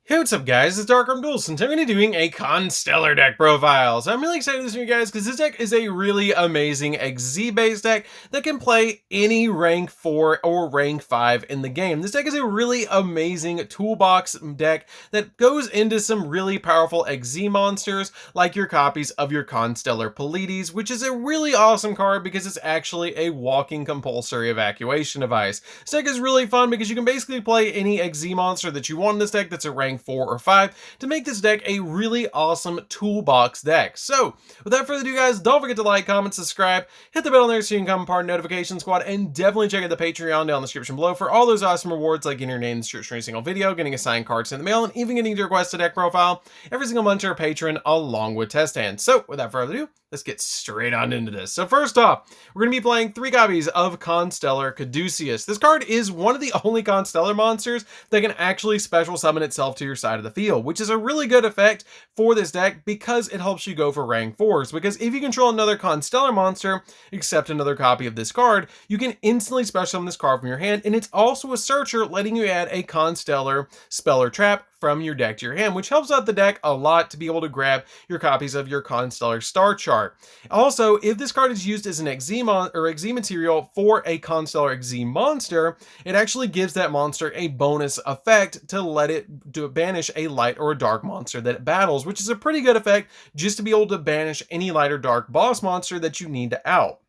Hey, what's up guys, it's DarkArmedAlliance, and I'm going to be doing a Constellar deck profile. So I'm really excited this week guys, because this deck is a really amazing XZ based deck that can play any rank 4 or rank 5 in the game. This deck is a really amazing toolbox deck that goes into some really powerful XZ monsters, like your copies of your Constellar Pleiades, which is a really awesome card because it's actually a walking compulsory evacuation device. This deck is really fun because you can basically play any XZ monster that you want in this deck that's a rank 4 or 5 to make this deck a really awesome toolbox deck. So without further ado guys, don't forget to like, comment, subscribe, hit the bell on there so you can come part of the notification squad, and definitely check out the Patreon down in the description below for all those awesome rewards like getting your name in the description of every single video, getting assigned cards in the mail, and even getting to request a deck profile every single month to our patron along with test hands. So without further ado, let's get straight on into this. So first off, we're going to be playing 3 copies of Constellar Caduceus. This card is one of the only Constellar monsters that can actually special summon itself to your side of the field, which is a really good effect for this deck because it helps you go for rank 4s. Because if you control another Constellar monster, except another copy of this card, you can instantly special summon this card from your hand, and it's also a searcher, letting you add a Constellar spell or trap from your deck to your hand, which helps out the deck a lot to be able to grab your copies of your Constellar star chart. Also, if this card is used as an XZ material for a Constellar XZ monster, it actually gives that monster a bonus effect to let it banish a light or a dark monster that it battles, which is a pretty good effect just to be able to banish any light or dark boss monster that you need to out.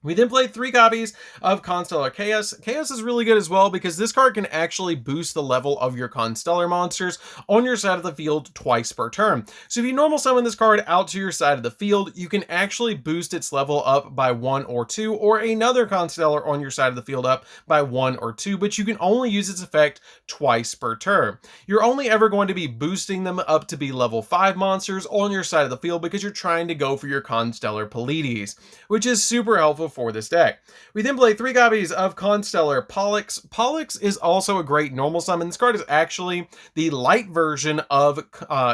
We then played 3 copies of Constellar Chaos. Chaos is really good as well because this card can actually boost the level of your Constellar monsters on your side of the field twice per turn. So if you normal summon this card out to your side of the field, you can actually boost its level up by 1 or 2, or another Constellar on your side of the field up by 1 or 2, but you can only use its effect twice per turn. You're only ever going to be boosting them up to be level 5 monsters on your side of the field because you're trying to go for your Constellar Pleiades, which is super helpful for this deck. We then play 3 copies of Constellar Pollux. Pollux is also a great normal summon. This card is actually the light version of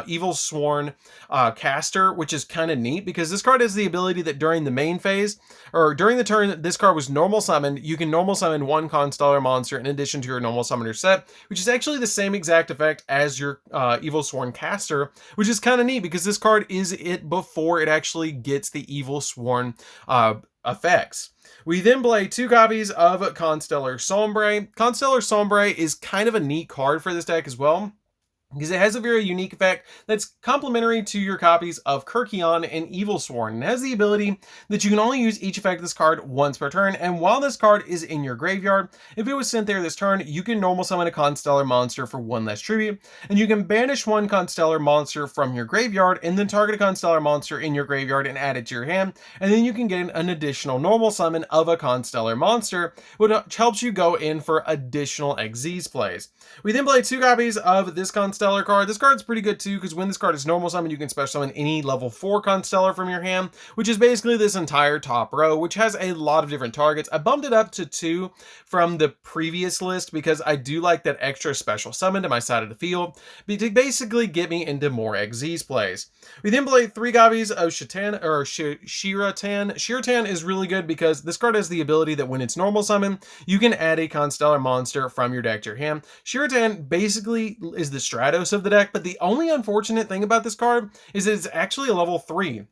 Evil Sworn Caster, which is kind of neat because this card has the ability that during the main phase, or during the turn that this card was normal summoned, you can normal summon 1 Constellar monster in addition to your normal summoner set, which is actually the same exact effect as your Evil Sworn Caster, which is kind of neat because this card is it before it actually gets the Evil Sworn effects. We then play 2 copies of Constellar Sombre. Constellar Sombre is kind of a neat card for this deck as well, because it has a very unique effect that's complementary to your copies of Kirkion and Evil Sworn. It has the ability that you can only use each effect of this card once per turn, and while this card is in your graveyard, if it was sent there this turn, you can normal summon a Constellar monster for 1 less tribute, and you can banish 1 Constellar monster from your graveyard, and then target a Constellar monster in your graveyard and add it to your hand, and then you can get an additional normal summon of a Constellar monster, which helps you go in for additional XZ's plays. We then play 2 copies of this Constellar card. This card's pretty good too, because when this card is normal summon, you can special summon any level 4 Constellar from your hand, which is basically this entire top row, which has a lot of different targets. I bumped it up to 2 from the previous list because I do like that extra special summon to my side of the field, to basically get me into more XZ's plays. We then play 3 copies of Shiratan. Shiratan is really good because this card has the ability that when it's normal summon, you can add a Constellar monster from your deck to your hand. Shiratan basically is the Stratos of the deck, but the only unfortunate thing about this card is that it's actually a level 3.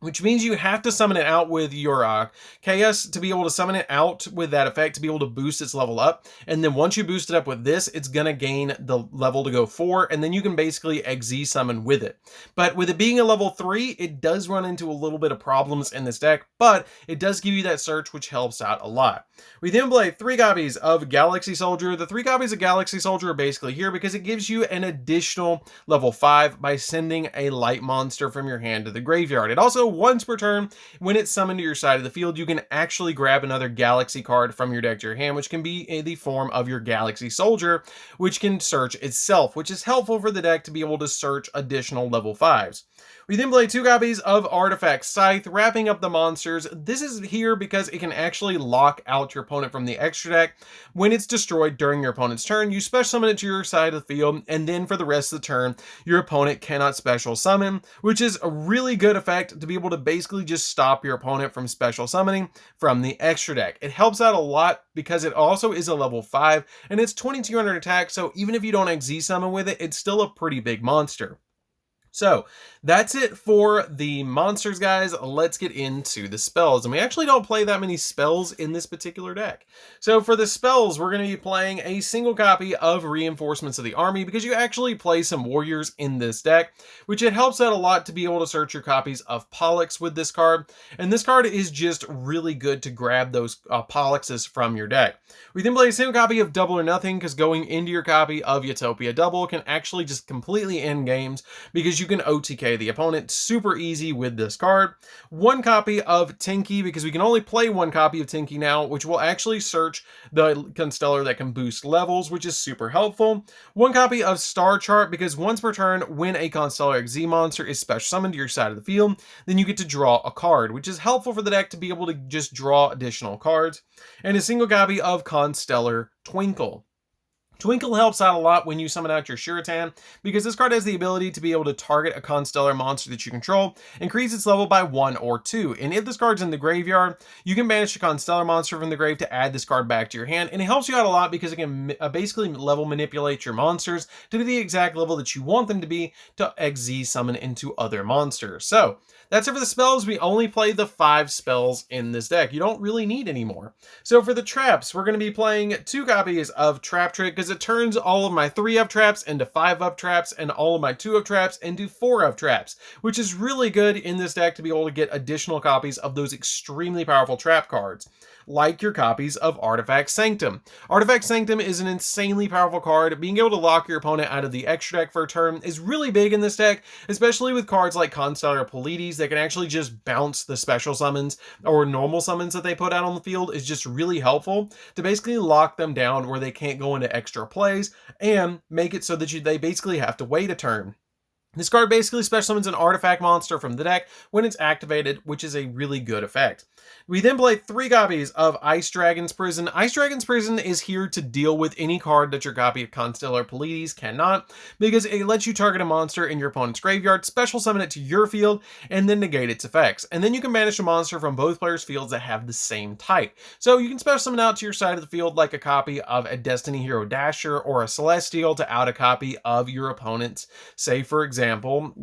Which means you have to summon it out with your Chaos to be able to summon it out with that effect to be able to boost its level up. And then once you boost it up with this, it's going to gain the level to go 4, and then you can basically XZ summon with it. But with it being a level 3, it does run into a little bit of problems in this deck, but it does give you that search, which helps out a lot. We then play 3 copies of Galaxy Soldier. The 3 copies of Galaxy Soldier are basically here because it gives you an additional level 5 by sending a light monster from your hand to the graveyard. It also once per turn, when it's summoned to your side of the field, you can actually grab another Galaxy card from your deck to your hand, which can be in the form of your Galaxy Soldier, which can search itself, which is helpful for the deck to be able to search additional level 5s. We then play 2 copies of Artifact Scythe, wrapping up the monsters. This is here because it can actually lock out your opponent from the extra deck. When it's destroyed during your opponent's turn, you special summon it to your side of the field, and then for the rest of the turn, your opponent cannot special summon, which is a really good effect to be able to basically just stop your opponent from special summoning from the extra deck. It helps out a lot because it also is a level 5, and it's 2200 attack, so even if you don't XZ summon with it, it's still a pretty big monster. So that's it for the monsters, guys. Let's get into the spells. And we actually don't play that many spells in this particular deck. So for the spells, we're going to be playing a single copy of Reinforcements of the Army because you actually play some warriors in this deck, which it helps out a lot to be able to search your copies of Pollux with this card. And this card is just really good to grab those Polluxes from your deck. We then play a single copy of Double or Nothing because going into your copy of Utopia Double can actually just completely end games because you can OTK the opponent super easy with this card. 1 copy of Tinky because we can only play 1 copy of Tinky now, which will actually search the Constellar that can boost levels, which is super helpful. 1 copy of Star Chart because once per turn, when a Constellar XZ monster is special summoned to your side of the field, then you get to draw a card, which is helpful for the deck to be able to just draw additional cards. And a single copy of Constellar Twinkle. Twinkle helps out a lot when you summon out your Shuritan, because this card has the ability to be able to target a Constellar monster that you control, increase its level by 1 or 2. And if this card's in the graveyard, you can banish a Constellar monster from the grave to add this card back to your hand, and it helps you out a lot because it can basically level manipulate your monsters to be the exact level that you want them to be to XZ summon into other monsters. So that's it for the spells. We only play the 5 spells in this deck. You don't really need any more. So for the traps, we're going to be playing 2 copies of Trap Trick because it turns all of my 3-up traps into 5-up traps and all of my 2-up traps into 4-up traps, which is really good in this deck to be able to get additional copies of those extremely powerful trap cards, like your copies of Artifact Sanctum. Artifact Sanctum is an insanely powerful card. Being able to lock your opponent out of the extra deck for a turn is really big in this deck, especially with cards like Constellar Polides that can actually just bounce the special summons or normal summons that they put out on the field. Is just really helpful to basically lock them down where they can't go into extra plays and make it so that they basically have to wait a turn. This card basically special summons an artifact monster from the deck when it's activated, which is a really good effect. We then play 3 copies of Ice Dragon's Prison. Ice Dragon's Prison is here to deal with any card that your copy of Constellar Polides cannot, because it lets you target a monster in your opponent's graveyard, special summon it to your field, and then negate its effects. And then you can banish a monster from both players' fields that have the same type. So you can special summon out to your side of the field like a copy of a Destiny Hero Dasher or a Celestial to out a copy of your opponent's, say for example,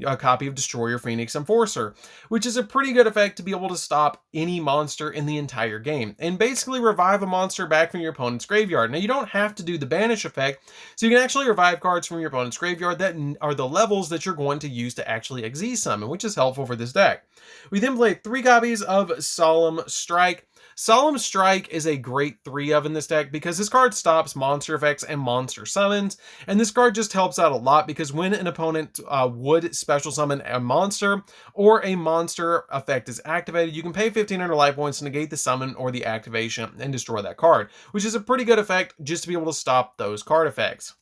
a copy of Destroyer Phoenix Enforcer, which is a pretty good effect to be able to stop any monster in the entire game and basically revive a monster back from your opponent's graveyard. Now you don't have to do the banish effect, so you can actually revive cards from your opponent's graveyard that are the levels that you're going to use to actually XZ summon, which is helpful for this deck. We then play 3 copies of Solemn Strike. Solemn Strike is a great 3-of in this deck because this card stops monster effects and monster summons, and this card just helps out a lot because when an opponent would special summon a monster or a monster effect is activated, you can pay 1500 life points to negate the summon or the activation and destroy that card, which is a pretty good effect just to be able to stop those card effects.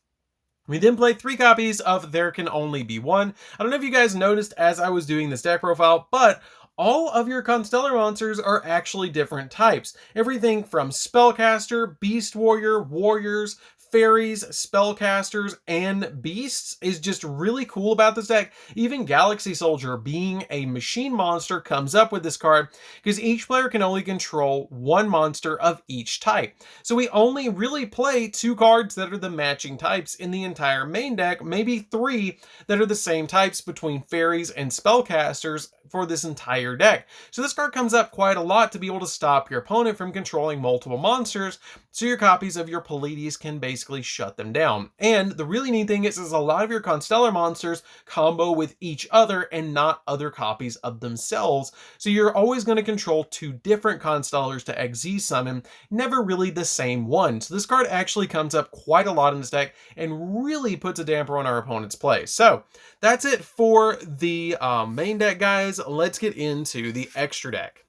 We then played 3 copies of There Can Only Be One. I don't know if you guys noticed as I was doing this deck profile, but all of your Constellar monsters are actually different types. Everything from Spellcaster, Beast Warrior, Warriors, Fairies, Spellcasters, and Beasts is just really cool about this deck. Even Galaxy Soldier, being a machine monster, comes up with this card because each player can only control 1 monster of each type. So we only really play 2 cards that are the matching types in the entire main deck, maybe 3 that are the same types between Fairies and Spellcasters for this entire deck. So this card comes up quite a lot to be able to stop your opponent from controlling multiple monsters, so your copies of your Polides can basically shut them down. And the really neat thing is a lot of your Constellar monsters combo with each other and not other copies of themselves. So you're always going to control 2 different Constellars to XZ summon, never really the same one. So this card actually comes up quite a lot in this deck and really puts a damper on our opponent's play. So that's it for the main deck, guys. Let's get into the extra deck.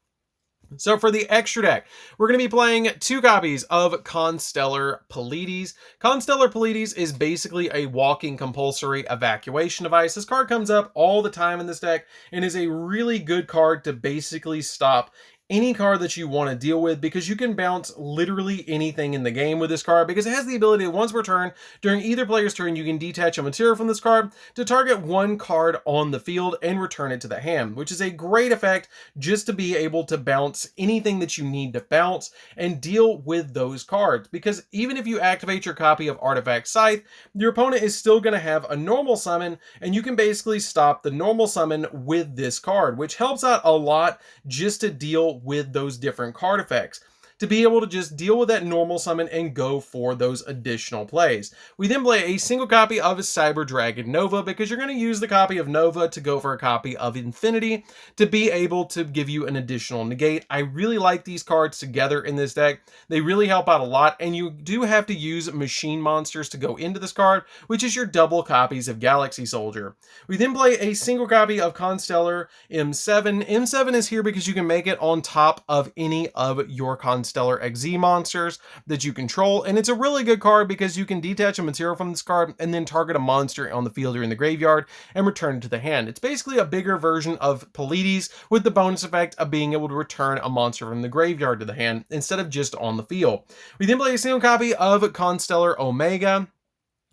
So for the extra deck, we're going to be playing 2 copies of Constellar Pleiades. Constellar Pleiades is basically a walking compulsory evacuation device. This card comes up all the time in this deck and is a really good card to basically stop any card that you want to deal with, because you can bounce literally anything in the game with this card, because it has the ability to once per turn, during either player's turn, you can detach a material from this card to target 1 card on the field and return it to the hand, which is a great effect just to be able to bounce anything that you need to bounce and deal with those cards. Because even if you activate your copy of Artifact Scythe, your opponent is still going to have a normal summon, and you can basically stop the normal summon with this card, which helps out a lot just to deal with those different card effects, to be able to just deal with that normal summon and go for those additional plays. We then play a single copy of Cyber Dragon Nova, because you're going to use the copy of Nova to go for a copy of Infinity to be able to give you an additional negate. I really like these cards together in this deck. They really help out a lot, and you do have to use machine monsters to go into this card, which is your double copies of Galaxy Soldier. We then play a single copy of Constellar M7. M7 is here because you can make it on top of any of your Constellar XZ monsters that you control, and it's a really good card because you can detach a material from this card and then target a monster on the field or in the graveyard and return it to the hand. It's basically a bigger version of Pleiades with the bonus effect of being able to return a monster from the graveyard to the hand instead of just on the field. We then play a single copy of Constellar Omega.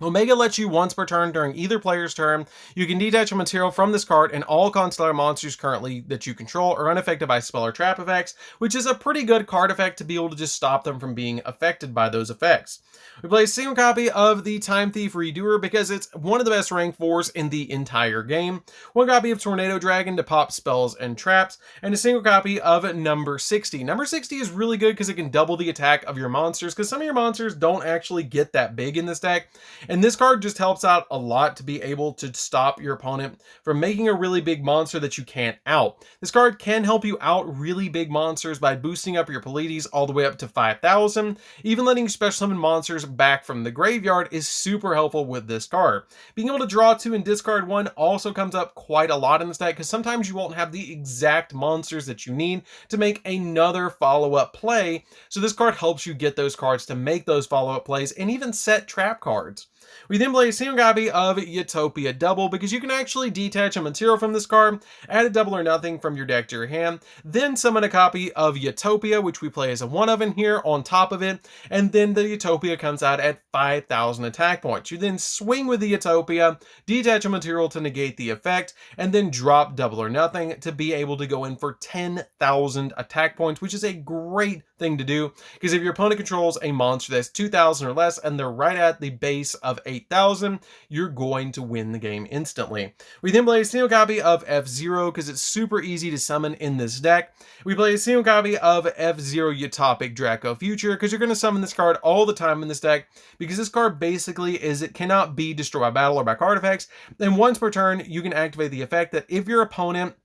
Omega lets you once per turn during either player's turn, you can detach a material from this card, and all Constellar monsters currently that you control are unaffected by spell or trap effects, which is a pretty good card effect to be able to just stop them from being affected by those effects. We play a single copy of the Time Thief Redoer because it's one of the best rank 4s in the entire game, 1 copy of Tornado Dragon to pop spells and traps, and a single copy of Number 60. Number 60 is really good because it can double the attack of your monsters, because some of your monsters don't actually get that big in this deck. And this card just helps out a lot to be able to stop your opponent from making a really big monster that you can't out. This card can help you out really big monsters by boosting up your Pleiades all the way up to 5,000. Even letting you special summon monsters back from the graveyard is super helpful with this card. Being able to draw 2 and discard 1 also comes up quite a lot in this deck, because sometimes you won't have the exact monsters that you need to make another follow-up play. So this card helps you get those cards to make those follow-up plays and even set trap cards. We then play a single copy of Utopia Double because you can actually detach a material from this card, add a double or nothing from your deck to your hand, then summon a copy of Utopia, which we play as a 1 of in here on top of it, and then the Utopia comes out at 5,000 attack points. You then swing with the Utopia, detach a material to negate the effect, and then drop double or nothing to be able to go in for 10,000 attack points, which is a great thing to do, because if your opponent controls a monster that's 2,000 or less and they're right at the base of 8,000, you're going to win the game instantly. We then play a single copy of F-Zero because it's super easy to summon in this deck. We play a single copy of F-Zero Utopic Draco Future because you're going to summon this card all the time in this deck, because this card basically is it cannot be destroyed by battle or by card effects, and once per turn you can activate the effect that if your opponent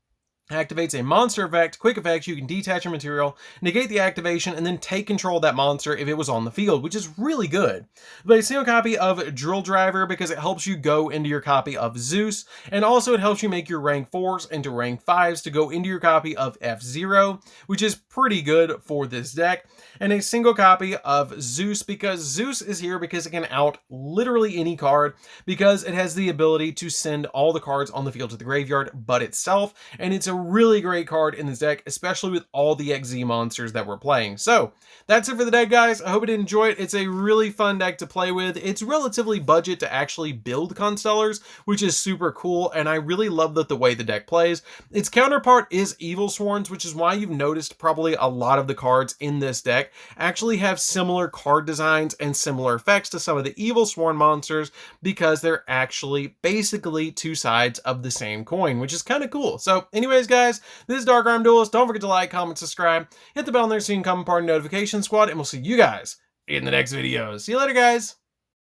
activates a monster effect, quick effect, you can detach a material, negate the activation, and then take control of that monster if it was on the field, which is really good. But a single copy of Drill Driver because it helps you go into your copy of Zeus, and also it helps you make your rank 4s into rank 5s to go into your copy of F-Zero, which is pretty good for this deck. And a single copy of Zeus because Zeus is here because it can out literally any card, because it has the ability to send all the cards on the field to the graveyard but itself, and it's a really great card in this deck, especially with all the XZ monsters that we're playing. So that's it for the deck, guys. I hope you did enjoy it. It's a really fun deck to play with. It's relatively budget to actually build Constellars, which is super cool, and I really love the way the deck plays. Its counterpart is Evil Swarms, which is why you've noticed probably a lot of the cards in this deck actually have similar card designs and similar effects to some of the Evil Swarm monsters, because they're actually basically 2 sides of the same coin, which is kind of cool. So anyways, guys, this is DarkArmedAlliance. Don't forget to like, comment, subscribe, hit the bell there so you can come part of the notification squad, and we'll see you guys in the next video. See you later, guys.